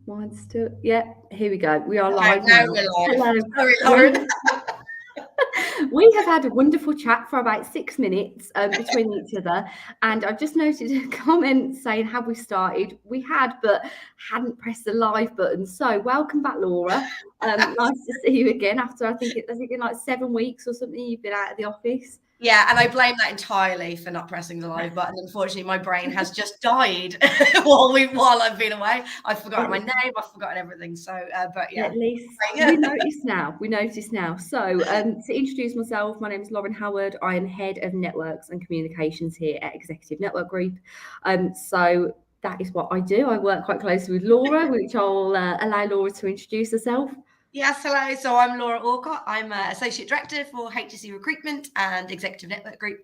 Mine's still, yeah, here we go. We are Okay, live now now. we're live. Hello. Sorry, Lauren. We have had a wonderful chat for about 6 minutes between each other, and I've just noted a comment saying, "Have we started?" We had, but hadn't pressed the live button. So, welcome back, Laura. Nice to see you again after I think it's been like 7 weeks or something. You've been out of the office. Yeah, and I blame that entirely for not pressing the live button. Unfortunately, my brain has just died while I've been away. I've forgotten my name. I've forgotten everything. So, but yeah. At least we notice now. We notice now. So, to introduce myself, my name is Laura Aucott. I am head of networks and communications here at Executive Network Group. So that is what I do. I work quite closely with Laura, which I'll allow Laura to introduce herself. Yes, hello. So I'm Laura Aucott. I'm Associate Director for HSE Recruitment and Executive Network Group.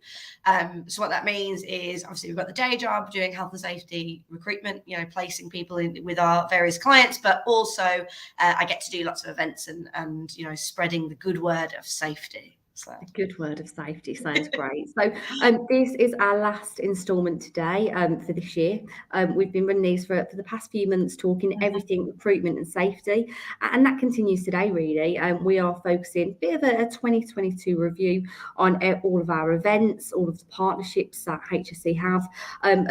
So what that means is obviously we've got the day job doing health and safety recruitment, placing people in with our various clients, but also I get to do lots of events and spreading the good word of safety. So. A good word of safety sounds great. So this is our last instalment today for this year. We've been running these for the past few months, talking everything recruitment and safety, and that continues today really. We are focusing a bit of a 2022 review on all of our events, all of the partnerships that HSE have,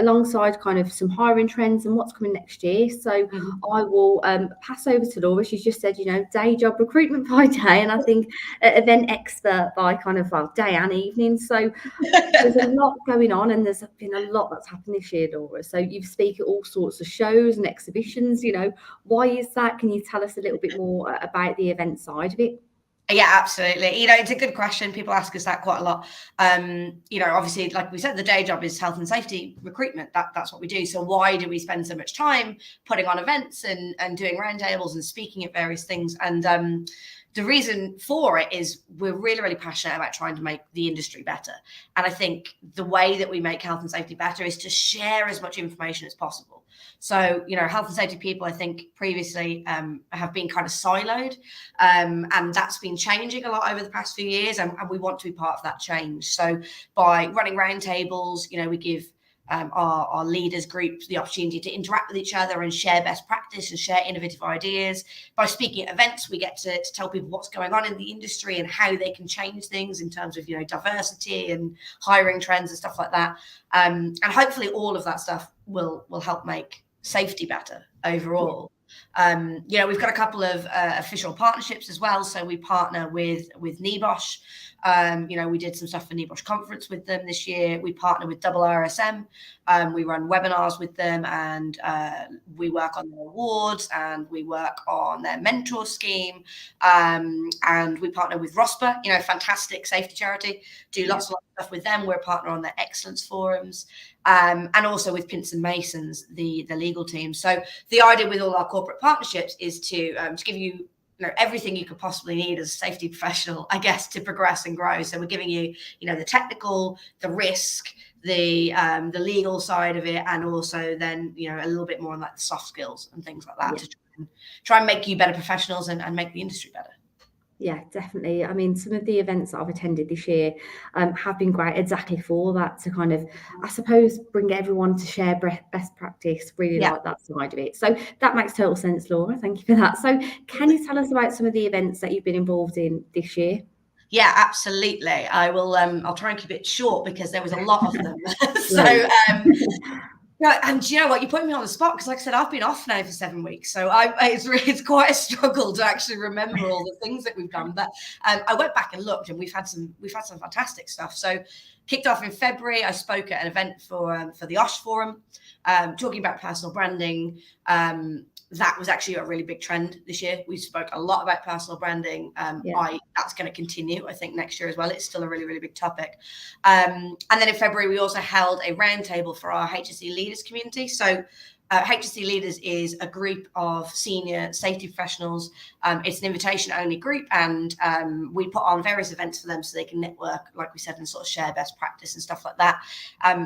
alongside kind of some hiring trends and what's coming next year. So I will pass over to Laura. She's just said, day job recruitment by day, and I think event expert by kind of day and evening. So there's a lot going on, and there's been a lot that's happened this year, Laura. So you speak at all sorts of shows and exhibitions. Why is that? Can you tell us a little bit more about the event side of it? Yeah, absolutely. It's a good question. People ask us that quite a lot. Obviously, like we said, the day job is health and safety recruitment. That's what we do. So why do we spend so much time putting on events and doing roundtables and speaking at various things? And the reason for it is we're really, really passionate about trying to make the industry better. And I think the way that we make health and safety better is to share as much information as possible. So, health and safety people, I think previously have been kind of siloed, and that's been changing a lot over the past few years. And we want to be part of that change. So by running roundtables, we give our leaders groups the opportunity to interact with each other and share best practice and share innovative ideas. By speaking at events, we get to tell people what's going on in the industry and how they can change things in terms of diversity and hiring trends and stuff like that. And hopefully all of that stuff will help make safety better overall. We've got a couple of official partnerships as well. So we partner with NEBOSH. We did some stuff for NEBOSH conference with them this year. We partner with RSM. We run webinars with them, and we work on their awards, and we work on their mentor scheme. And we partner with ROSPA, fantastic safety charity. Do lots of stuff with them. We're a partner on their excellence forums, and also with Pinson Masons, the legal team. So the idea with all our corporate partnerships is to give you everything you could possibly need as a safety professional, I guess, to progress and grow. So we're giving you, the technical, the risk, the legal side of it, and also then, a little bit more on like the soft skills and things like that to try and make you better professionals and make the industry better. Yeah, definitely. I mean, some of the events that I've attended this year have been great exactly for that, to kind of, I suppose, bring everyone to share best practice, really like that side of it. So that makes total sense, Laura. Thank you for that. So can you tell us about some of the events that you've been involved in this year? Yeah, absolutely. I will. I'll try and keep it short because there was a lot of them. And you know what? You put me on the spot because, like I said, I've been off now for 7 weeks, so it's quite a struggle to actually remember all the things that we've done. But I went back and looked, and we've had some fantastic stuff. So, kicked off in February, I spoke at an event for the OSH Forum, talking about personal branding. That was actually a really big trend this year. We spoke a lot about personal branding. That's going to continue, I think, next year as well. It's still a really, really big topic. And then in February, we also held a roundtable for our HSE leaders community. So HSE Leaders is a group of senior safety professionals. It's an invitation-only group, and we put on various events for them so they can network, like we said, and sort of share best practice and stuff like that.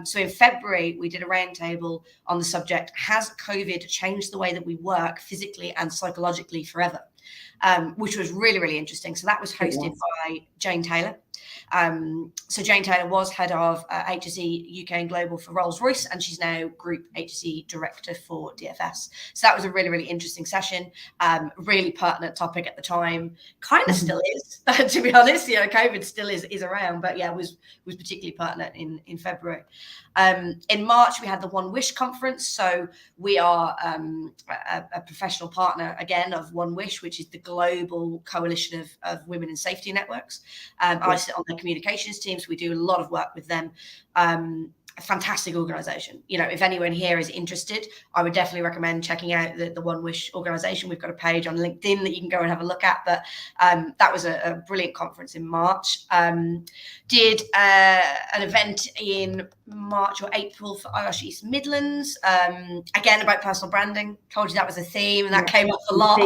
So in February, we did a roundtable on the subject, has COVID changed the way that we work physically and psychologically forever? which was really, really interesting. So that was hosted by Jane Taylor. So Jane Taylor was head of HSE UK and Global for Rolls-Royce, and she's now Group HSE Director for DFS. So that was a really, really interesting session, really pertinent topic at the time, kind of still is, to be honest. COVID still is around, but yeah, was particularly pertinent in February. In March, we had the One Wish conference. So we are a professional partner, again, of One Wish, which is the global coalition of women in safety networks. I sit on the communications teams. We do a lot of work with them. A fantastic organization. If anyone here is interested, I would definitely recommend checking out the One Wish organization. We've got a page on LinkedIn that you can go and have a look at. But that was a brilliant conference in March. Did an event in March or April for Irish East Midlands, again about personal branding. Told you that was a theme, and that came up a lot.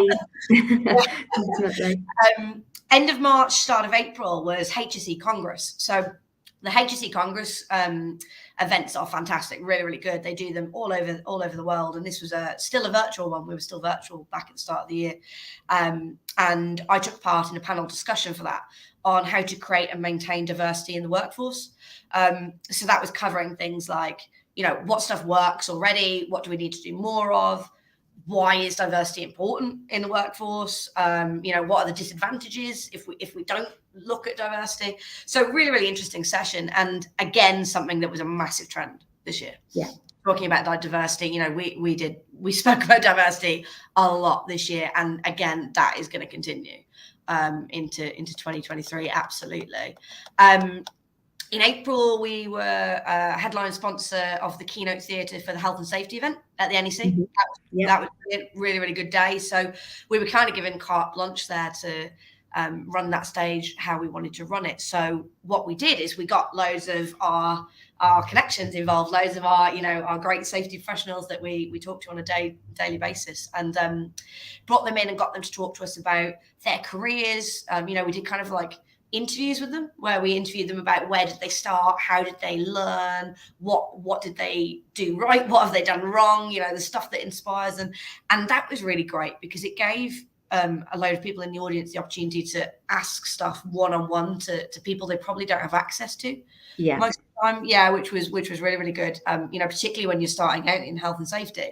End of March, start of April was HSE Congress. So the HSE Congress events are fantastic, really, really good. They do them all over the world, and this was still a virtual one. We were still virtual back at the start of the year, and I took part in a panel discussion for that on how to create and maintain diversity in the workforce. So that was covering things like, what stuff works already, what do we need to do more of, why is diversity important in the workforce? What are the disadvantages if we don't look at diversity? So really, really interesting session. And again, something that was a massive trend this year. Yeah. Talking about diversity, we spoke about diversity a lot this year. And again, that is going to continue into 2023. Absolutely. In April, we were a headline sponsor of the keynote theatre for the health and safety event at the NEC. Mm-hmm. That was a really, really good day. So we were kind of given carte blanche there to run that stage how we wanted to run it. So what we did is we got loads of our connections involved, loads of our great safety professionals that we talk to on a daily basis, and brought them in and got them to talk to us about their careers. We did kind of like interviews with them, where we interviewed them about where did they start, how did they learn, what did they do right, what have they done wrong, the stuff that inspires them. And that was really great because it gave a load of people in the audience the opportunity to ask stuff one-on-one to people they probably don't have access to most of the time. Which was really, really good. Particularly when you're starting out in health and safety,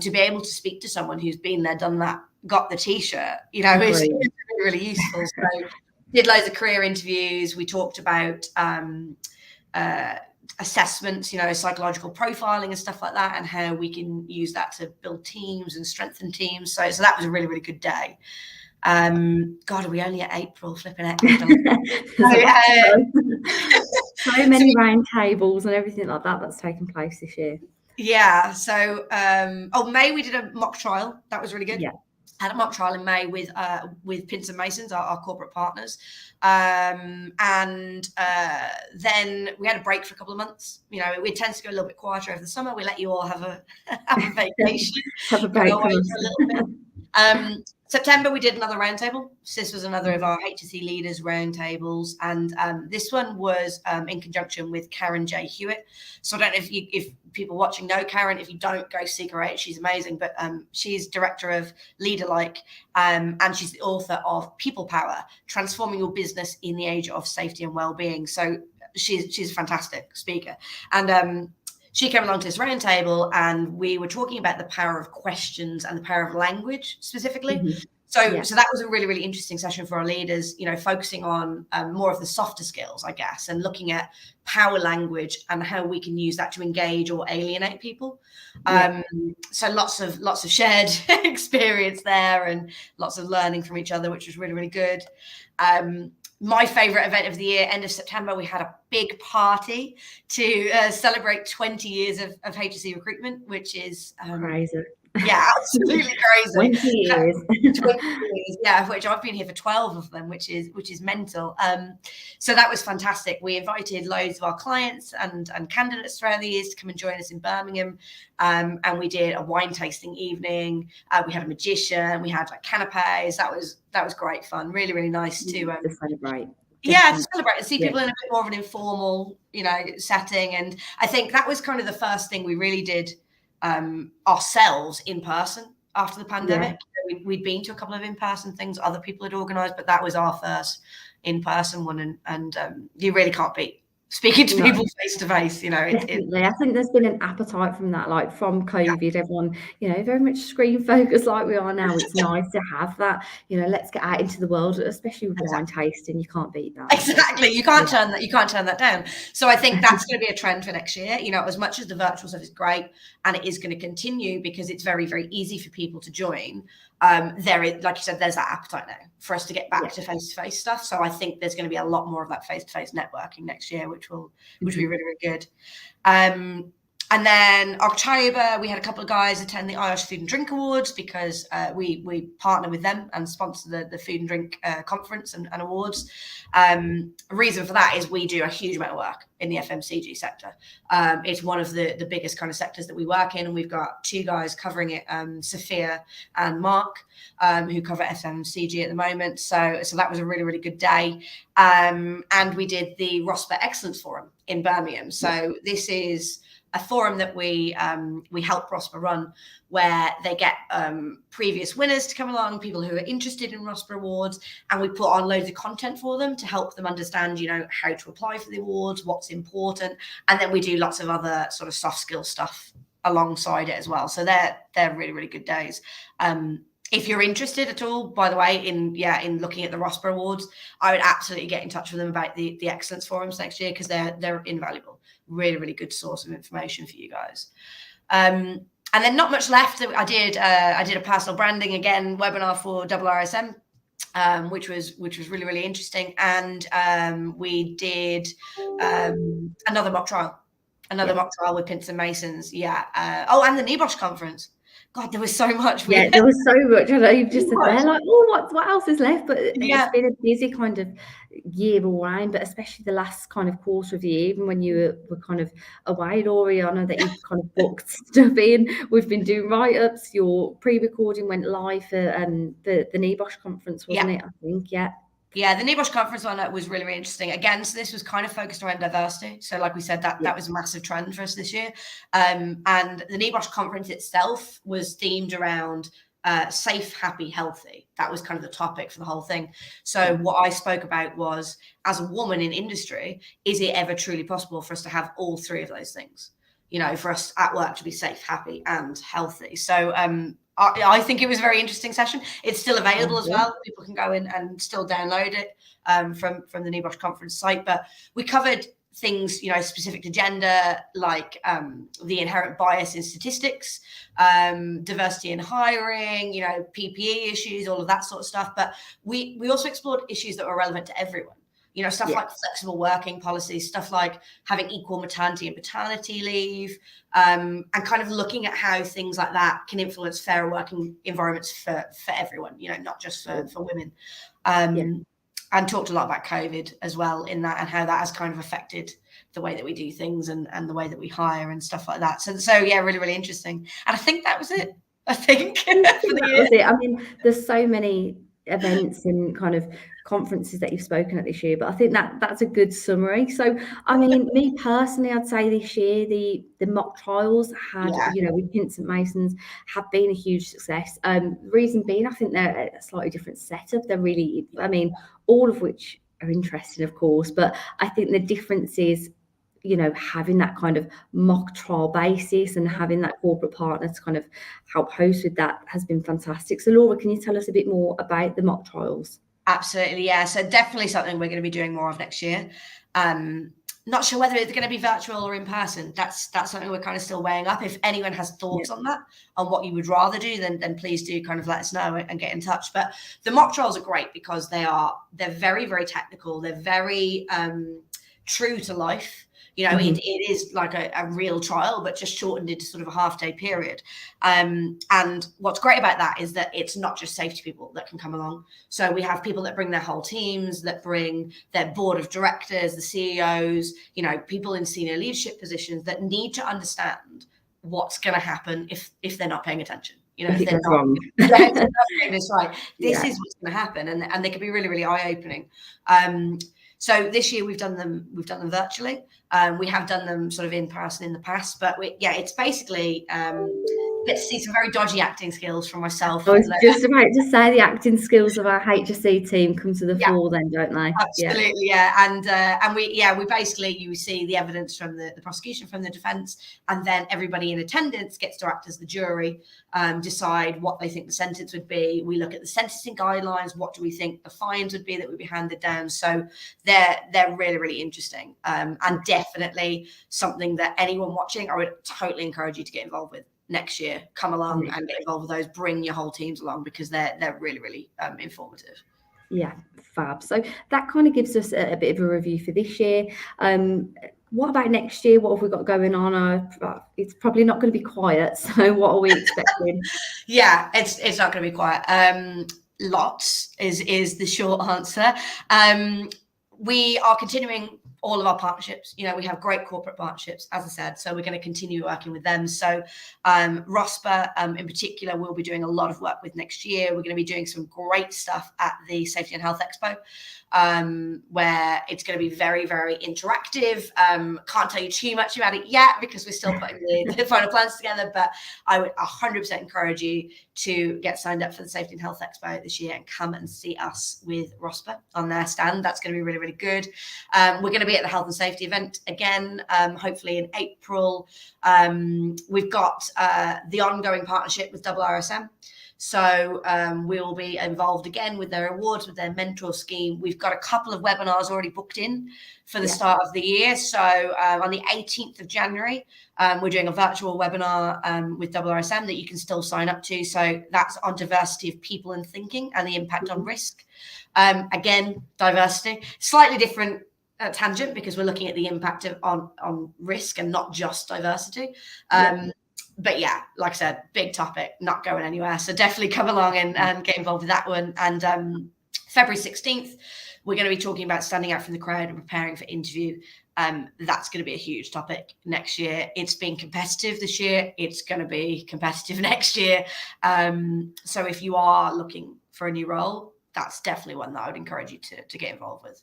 to be able to speak to someone who's been there, done that, got the t-shirt, is really, really useful. So did loads of career interviews. We talked about assessments, psychological profiling and stuff like that, and how we can use that to build teams and strengthen teams. So that was a really, really good day. God, are we only at April? Flipping it. So many roundtables and everything like that that's taken place this year. Yeah. So, May we did a mock trial. That was really good. Yeah. Had a mock trial in May with Pinson Masons, our corporate partners, and then we had a break for a couple of months. We tend to go a little bit quieter over the summer. We let you all have a vacation, have a break for a little bit. September we did another roundtable. So this was another of our HSE leaders roundtables, and this one was in conjunction with Karen J. Hewitt. So I don't know if people watching know Karen. If you don't, go seek her out. She's amazing. But she's director of Leader-like, and she's the author of People Power: Transforming Your Business in the Age of Safety and Wellbeing. So she's a fantastic speaker, and she came along to this roundtable, and we were talking about the power of questions and the power of language specifically. Mm-hmm. So that was a really, really interesting session for our leaders, focusing on more of the softer skills, I guess, and looking at power language and how we can use that to engage or alienate people. So lots of shared experience there, and lots of learning from each other, which was really, really good. My favorite event of the year, end of September, we had a big party to celebrate 20 years of HSE recruitment, which is crazy. Yeah, absolutely crazy. 20 years. 20 years, yeah, of which I've been here for 12 of them, which is mental. So that was fantastic. We invited loads of our clients and candidates throughout the years to come and join us in Birmingham. And we did a wine tasting evening. We had a magician. We had canapes. That was great fun. Really, really nice to celebrate. Yeah, to celebrate and see people in a bit more of an informal, setting. And I think that was kind of the first thing we really did ourselves in person after the pandemic. we'd been to a couple of in-person things other people had organised, but that was our first in-person one, and you really can't beat speaking to people face to face. Definitely. I think there's been an appetite from that, like from COVID, everyone, very much screen focused like we are now. It's nice to have that, let's get out into the world, especially with wine tasting. You can't beat that. Exactly. You can't turn that down. So I think that's going to be a trend for next year. As much as the virtual stuff is great and it is going to continue because it's very, very easy for people to join. There is, like you said, there's that appetite now for us to get back to face-to-face stuff. So I think there's going to be a lot more of that face-to-face networking next year, which will be really, really good. And then October, we had a couple of guys attend the Irish Food and Drink Awards because we partner with them and sponsor the Food and Drink conference and awards. The reason for that is we do a huge amount of work in the FMCG sector. It's one of the biggest kind of sectors that we work in, and we've got two guys covering it, Sophia and Mark, who cover FMCG at the moment. So that was a really, really good day. And we did the ROSPA Excellence Forum in Birmingham. So this is a forum that we help ROSPA run, where they get previous winners to come along, people who are interested in ROSPA awards, and we put on loads of content for them to help them understand, how to apply for the awards, what's important, and then we do lots of other sort of soft skill stuff alongside it as well. So they're really, really good days. If you're interested at all, by the way, in looking at the ROSPA awards, I would absolutely get in touch with them about the excellence forums next year, because they're invaluable. Really, really good source of information for you guys. And then not much left. I did a personal branding again webinar for RRSM, which was really, really interesting. And we did another mock trial with Pints and Masons. And the NEBOSH conference. God, there was so much. There was so much. I know you've just said there, like, what else is left? But it's been a busy kind of year all round, but especially the last kind of quarter of the year, even when you were kind of away, Laura. I know that you've kind of booked stuff in. We've been doing write-ups. Your pre-recording went live for the NEBOSH conference, wasn't it? I think, Yeah, the NEBOSH conference one was really, really interesting. Again, so this was kind of focused around diversity. So like we said, that was a massive trend for us this year. And the NEBOSH conference itself was themed around safe, happy, healthy. That was kind of the topic for the whole thing. So what I spoke about was, as a woman in industry, is it ever truly possible for us to have all three of those things? For us at work to be safe, happy, and healthy. So I think it was a very interesting session. It's still available as well. People can go in and still download it from the NEBOSH conference site. But we covered things, specific to gender, like the inherent bias in statistics, diversity in hiring, PPE issues, all of that sort of stuff. But we also explored issues that were relevant to everyone. Stuff like flexible working policies, stuff like having equal maternity and paternity leave, and kind of looking at how things like that can influence fairer working environments for everyone, not just for women. And talked a lot about COVID as well in that, and how that has kind of affected the way that we do things and the way that we hire and stuff like that. So yeah, really, really interesting. And I think that was it. For the year. Was it. I mean, there's so many events and kind of conferences that you've spoken at this year, but I think that's a good summary. So I mean, me personally, I'd say this year the mock trials had with Pints and Masons have been a huge success. Reason being, I think they're a slightly different setup. They're really, I mean, all of which are interesting, of course, but I think the difference is having that kind of mock trial basis and having that corporate partner to kind of help host with that has been fantastic. So Laura, can you tell us a bit more about the mock trials? Absolutely, yeah. So definitely something we're going to be doing more of next year. Not sure whether it's going to be virtual or in person. That's something we're kind of still weighing up. If anyone has thoughts on that, on what you would rather do, then please do kind of let us know and get in touch. But the mock trials are great because they're very, very technical. They're very true to life. It is like a real trial, but just shortened into sort of a half-day period. And what's great about that is that it's not just safety people that can come along. So we have people that bring their whole teams, that bring their board of directors, the CEOs, people in senior leadership positions that need to understand what's going to happen if they're not paying attention. If they're not wrong. This right. This is what's going to happen, and they can be really, really eye-opening. So this year we've done them virtually. We have done them sort of in person in the past, but it's basically get to see some very dodgy acting skills from myself. I was just about to say the acting skills of our HSE team come to the fore then, don't they? Absolutely, and we basically, you see the evidence from the prosecution, from the defence, and then everybody in attendance gets to act as the jury, decide what they think the sentence would be. We look at the sentencing guidelines. What do we think the fines would be that would be handed down? So they're really, really interesting, and definitely something that anyone watching, I would totally encourage you to get involved with next year. Come along and get involved with those. Bring your whole teams along, because they're really, really informative. Yeah, fab. So that kind of gives us a bit of a review for this year. What about next year? What have we got going on? It's probably not going to be quiet. So what are we expecting? Yeah, it's not going to be quiet. Lots is the short answer. We are continuing all of our partnerships. We have great corporate partnerships, as I said, so we're going to continue working with them. So ROSPA in particular, we'll be doing a lot of work with next year. We're going to be doing some great stuff at the Safety and Health Expo, where it's going to be very, very interactive. Can't tell you too much about it yet because we're still putting the final plans together, but I would 100% encourage you to get signed up for the Safety and Health Expo this year and come and see us with ROSPA on their stand. That's going to be really, really good. We're going to be at the health and safety event again, hopefully in April. We've got the ongoing partnership with RSM. So we'll be involved again with their awards, with their mentor scheme. We've got a couple of webinars already booked in for the start of the year. So on the 18th of January, we're doing a virtual webinar with RSM that you can still sign up to. So that's on diversity of people and thinking and the impact on risk. Again, diversity, slightly different tangent, because we're looking at the impact on risk and not just diversity. But yeah, like I said, big topic, not going anywhere. So definitely come along and get involved with that one. And February 16th, we're going to be talking about standing out from the crowd and preparing for interview. That's going to be a huge topic next year. It's been competitive this year. It's going to be competitive next year. So if you are looking for a new role, that's definitely one that I would encourage you to get involved with.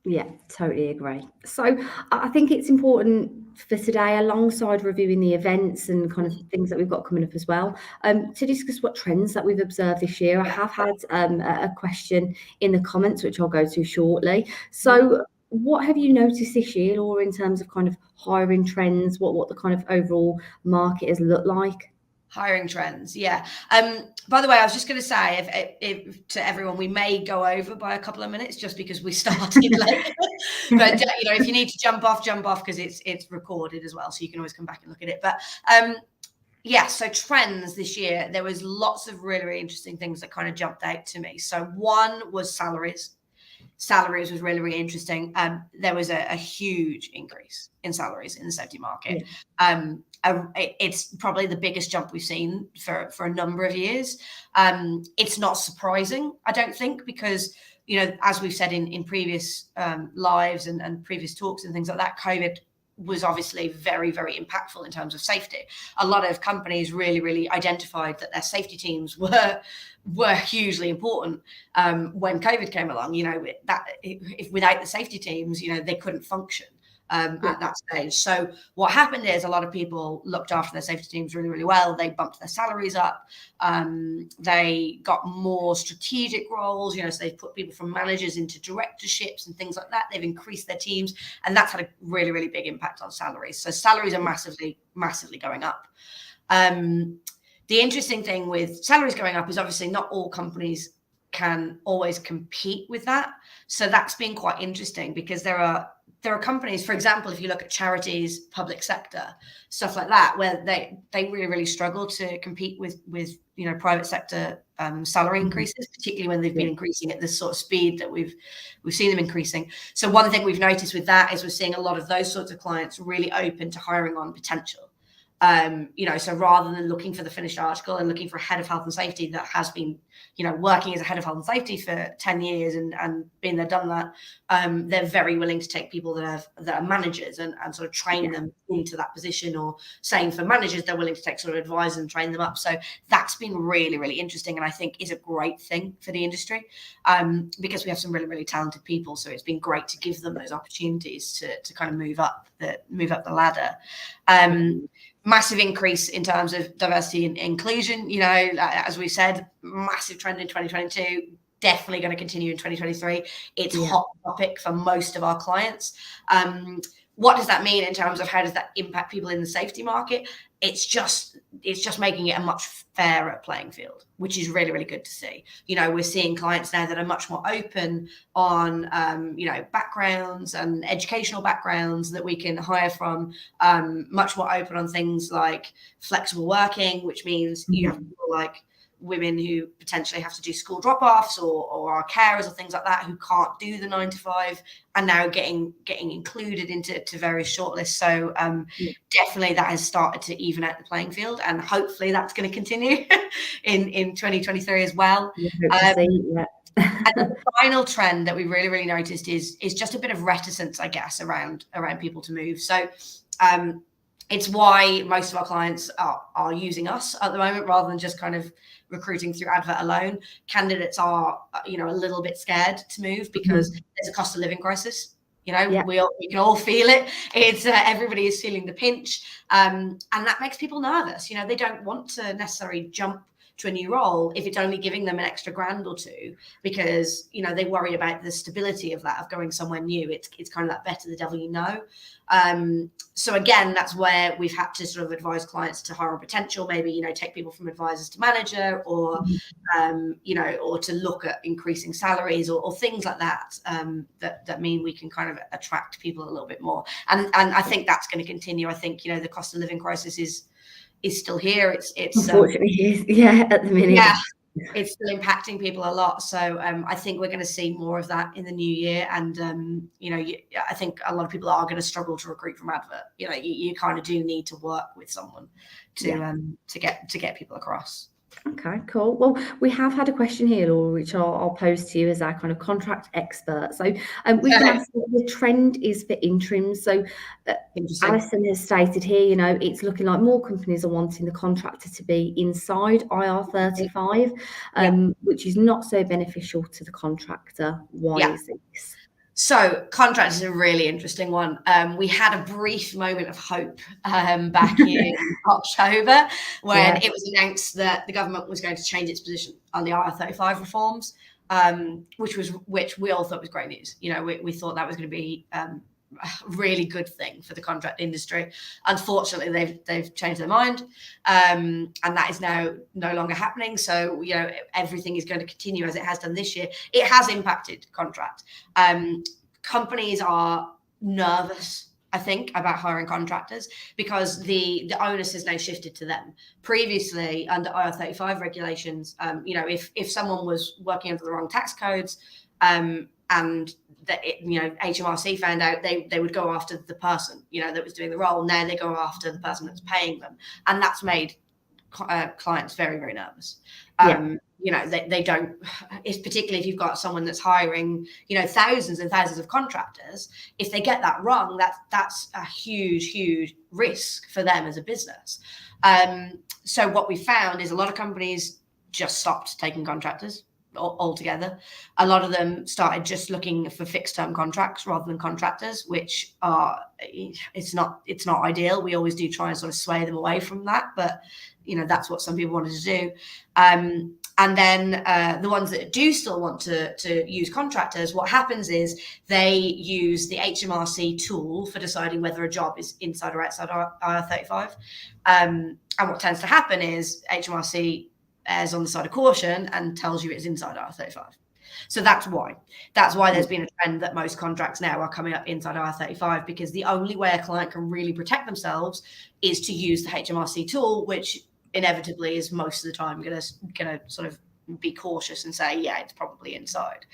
Yeah, totally agree. So I think it's important for today, alongside reviewing the events and kind of things that we've got coming up as well, to discuss what trends that we've observed this year. I have had a question in the comments, which I'll go to shortly. So what have you noticed this year, Laura, in terms of kind of hiring trends, what the kind of overall market has looked like? Hiring trends, yeah. By the way, I was just going to say, if to everyone, we may go over by a couple of minutes just because we started late. But if you need to jump off because it's recorded as well, so you can always come back and look at it. But so trends this year, there was lots of really, really interesting things that kind of jumped out to me. So one was salaries. Salaries was really, really interesting. There was a huge increase in salaries in the safety market. It's probably the biggest jump we've seen for a number of years. It's not surprising, I don't think, because, as we've said in previous lives and previous talks and things like that, COVID was obviously very, very impactful in terms of safety. A lot of companies really, really identified that their safety teams were hugely important when COVID came along. If without the safety teams, they couldn't function at that stage. So what happened is a lot of people looked after their safety teams really, really well. They bumped their salaries up. They got more strategic roles, so they've put people from managers into directorships and things like that. They've increased their teams, and that's had a really, really big impact on salaries. So salaries are massively, massively going up. The interesting thing with salaries going up is obviously not all companies can always compete with that. So that's been quite interesting, because there are companies, for example, if you look at charities, public sector, stuff like that, where they really, really struggle to compete with private sector salary increases, particularly when they've been increasing at this sort of speed that we've seen them increasing. So one thing we've noticed with that is we're seeing a lot of those sorts of clients really open to hiring on potential. So rather than looking for the finished article and looking for a head of health and safety that has been, working as a head of health and safety for 10 years and been there, done that, they're very willing to take people that are managers and sort of train them into that position, or same for managers, they're willing to take sort of advisors and train them up. So that's been really, really interesting, and I think is a great thing for the industry, because we have some really, really talented people. So it's been great to give them those opportunities to kind of move up the ladder. Massive increase in terms of diversity and inclusion. You know, as we said, massive trend in 2022, definitely going to continue in 2023. It's a hot topic for most of our clients. What does that mean in terms of how does that impact people in the safety market? It's just making it a much fairer playing field, which is really, really good to see. You know, we're seeing clients now that are much more open on, you know, backgrounds and educational backgrounds that we can hire from, much more open on things like flexible working, which means you have people like women who potentially have to do school drop-offs or are carers or things like that who can't do the 9 to 5 and now getting included into various shortlists. So definitely that has started to even out the playing field, and hopefully that's going to continue in 2023 as well. And the final trend that we really, really noticed is just a bit of reticence, I guess, around people to move. So it's why most of our clients are using us at the moment rather than just kind of recruiting through advert alone. Candidates are, you know, a little bit scared to move because there's a cost of living crisis. You know, we can all feel it. It's everybody is feeling the pinch, and that makes people nervous. You know, they don't want to necessarily jump to a new role if it's only giving them an extra grand or two, because, you know, they worry about the stability of that, of going somewhere new. It's kind of that better the devil you know. So again, that's where we've had to sort of advise clients to hire on potential, maybe, you know, take people from advisors to manager, or you know, or to look at increasing salaries or things like that, that mean we can kind of attract people a little bit more. And I think that's going to continue. I think, you know, the cost of living crisis is still here. It's unfortunately at the minute. Yeah, it's still impacting people a lot. So I think we're going to see more of that in the new year. And you know, I think a lot of people are going to struggle to recruit from advert. You know, you kind of do need to work with someone to get people across. Okay, cool. Well, we have had a question here, Laura, which I'll pose to you as our kind of contract expert. So we've been asked what the trend is for interims. So Alison has stated here, you know, it's looking like more companies are wanting the contractor to be inside IR35, which is not so beneficial to the contractor. Why is this? So contract is a really interesting one. We had a brief moment of hope back in October when it was announced that the government was going to change its position on the IR35 reforms, which we all thought was great news. You know, we thought that was going to be a really good thing for the contract industry. Unfortunately, they've changed their mind, and that is now no longer happening. So, you know, everything is going to continue as it has done this year. It has impacted contract. Companies are nervous, I think, about hiring contractors because the onus has now shifted to them. Previously, under IR35 regulations, you know, if someone was working under the wrong tax codes, and that you know, HMRC found out, they would go after the person, you know, that was doing the role. Now they go after the person that's paying them, and that's made clients very, very nervous. You know, they don't, it's particularly if you've got someone that's hiring, you know, thousands and thousands of contractors. If they get that wrong, that's a huge risk for them as a business. So what we found is a lot of companies just stopped taking contractors altogether. A lot of them started just looking for fixed term contracts rather than contractors, which are, it's not ideal. We always do try and sort of sway them away from that, but you know, that's what some people wanted to do. And then the ones that do still want to use contractors, what happens is they use the HMRC tool for deciding whether a job is inside or outside IR35. And what tends to happen is HMRC errs on the side of caution and tells you it's inside IR35. So that's why there's been a trend that most contracts now are coming up inside IR35, because the only way a client can really protect themselves is to use the HMRC tool, which inevitably is most of the time going to sort of be cautious and say, yeah, it's probably inside.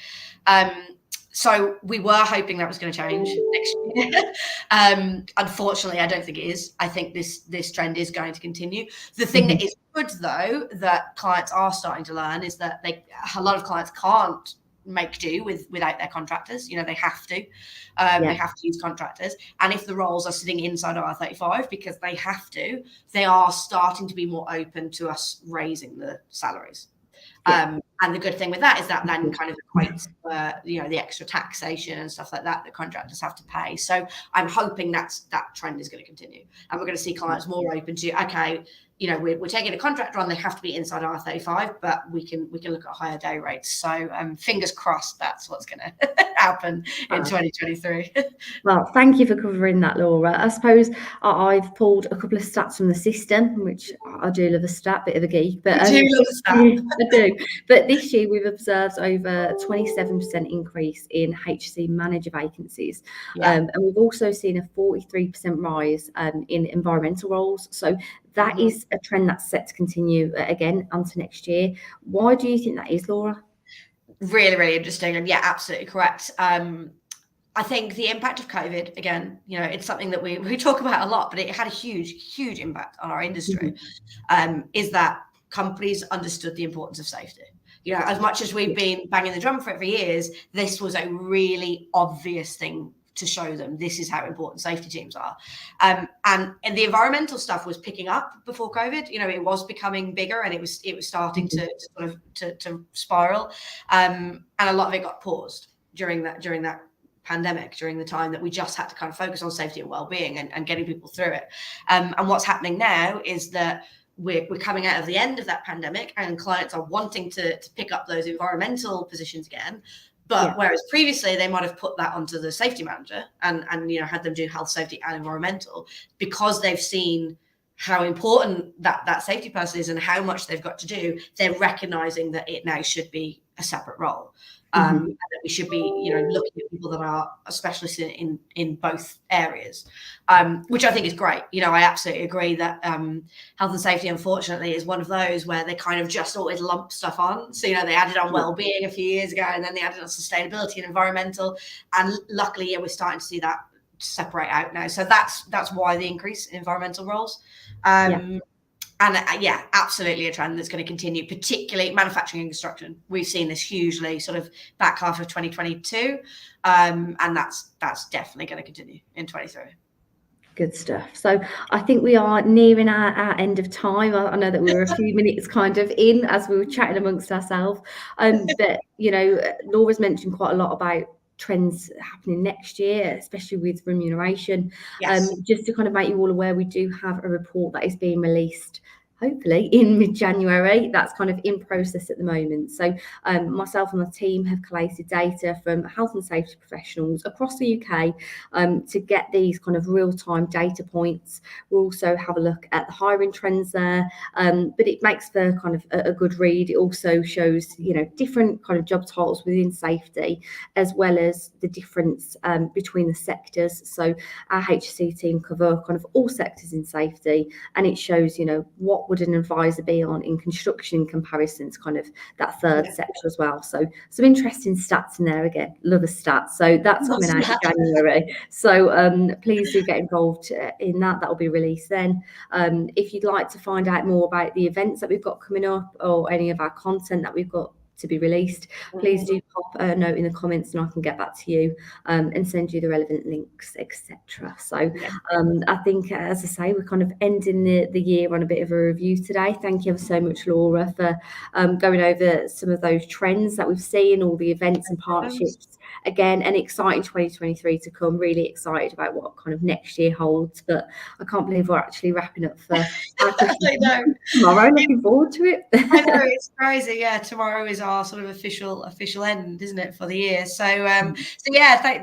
So we were hoping that was going to change next year. Unfortunately, I don't think it is. I think this trend is going to continue. The thing that is good, though, that clients are starting to learn is that a lot of clients can't make do without their contractors. You know, they have to. They have to use contractors. And if the roles are sitting inside IR35 because they have to, they are starting to be more open to us raising the salaries. And the good thing with that is that then kind of equates, the extra taxation and stuff like that that contractors have to pay. So I'm hoping that trend is going to continue, and we're going to see clients more open to, okay, we're taking a contractor on, they have to be inside R35, but we can look at higher day rates. So fingers crossed that's what's going to happen in 2023. Well, thank you for covering that, Laura. I suppose I've pulled a couple of stats from the system, which I do love a stat, bit of a geek. But I do love a stat. I do. But this year we've observed over 27% increase in HSE manager vacancies. And we've also seen a 43% rise in environmental roles. So that is a trend that's set to continue again onto next year. Why do you think that is, Laura? Really, really interesting. And yeah, absolutely correct. I think the impact of COVID, again, it's something that we talk about a lot, but it had a huge, huge impact on our industry, is that companies understood the importance of safety. As much as we've been banging the drum for it for years, this was a really obvious thing to show them. This is how important safety teams are. And the environmental stuff was picking up before COVID. It was becoming bigger, and it was starting to sort of to spiral. And a lot of it got paused during that pandemic, during the time that we just had to kind of focus on safety and well-being and getting people through it. And what's happening now is that we're coming out of the end of that pandemic, and clients are wanting to pick up those environmental positions again. But whereas previously they might have put that onto the safety manager and had them do health, safety and environmental, because they've seen how important that safety person is and how much they've got to do, they're recognizing that it now should be a separate role. And that we should be, looking at people that are specialists in both areas, which I think is great. I absolutely agree that health and safety, unfortunately, is one of those where they kind of just always lump stuff on. So, they added on well-being a few years ago, and then they added on sustainability and environmental. And luckily, we're starting to see that separate out now. So that's why the increase in environmental roles. And absolutely a trend that's going to continue, particularly manufacturing and construction. We've seen this hugely sort of back half of 2022. And that's definitely going to continue in 23. Good stuff. So I think we are nearing our end of time. I know that we were a few minutes kind of in as we were chatting amongst ourselves. But, Laura's mentioned quite a lot about trends happening next year, especially with remuneration. Just to kind of make you all aware, we do have a report that is being released hopefully in mid-January. That's kind of in process at the moment. So myself and my team have collated data from health and safety professionals across the UK to get these kind of real-time data points. We'll also have a look at the hiring trends there, but it makes for kind of a good read. It also shows, different kind of job titles within safety, as well as the difference between the sectors. So our HSE team cover kind of all sectors in safety, and it shows, what would an advisor be on in construction in comparison to kind of that third sector as well. So some interesting stats in there again. Love a stat. So that's coming out in January. So please do get involved in that. That will be released then. If you'd like to find out more about the events that we've got coming up or any of our content that we've got to be released, please do pop a note in the comments and I can get back to you and send you the relevant links, etc. So I think, as I say, we're kind of ending the year on a bit of a review today. Thank you ever so much, Laura, for going over some of those trends that we've seen, all the events and partnerships. Again, an exciting 2023 to come. Really excited about what kind of next year holds, but I can't believe we're actually wrapping up for tomorrow. Looking forward to it. I know, it's crazy. Yeah, tomorrow is our sort of official end, isn't it, for the year? So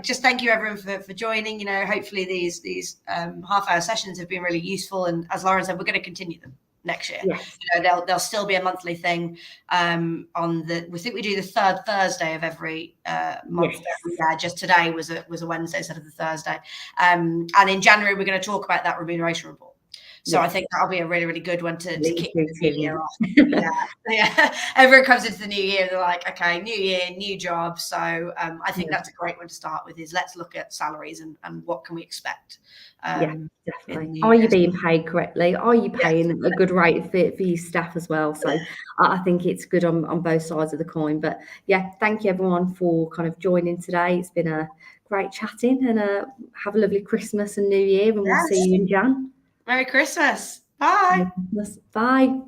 just thank you everyone for joining. Hopefully these half-hour sessions have been really useful, and as Laura said, we're going to continue them next year. Yes. They'll still be a monthly thing. We think we do the third Thursday of every month. Yes. Yeah, just today was a Wednesday instead of the Thursday. And in January we're going to talk about that remuneration report. So I think that'll be a really, really good one to kick the new year off. Everyone comes into the new year, they're like, okay, new year, new job. So I think that's a great one to start with, is let's look at salaries and what can we expect. Definitely. Are you being paid correctly? Are you paying a good rate for your staff as well? So I think it's good on both sides of the coin. But thank you everyone for kind of joining today. It's been a great chatting, and have a lovely Christmas and New Year, and we'll see you in Jan. Merry Christmas. Bye. Bye.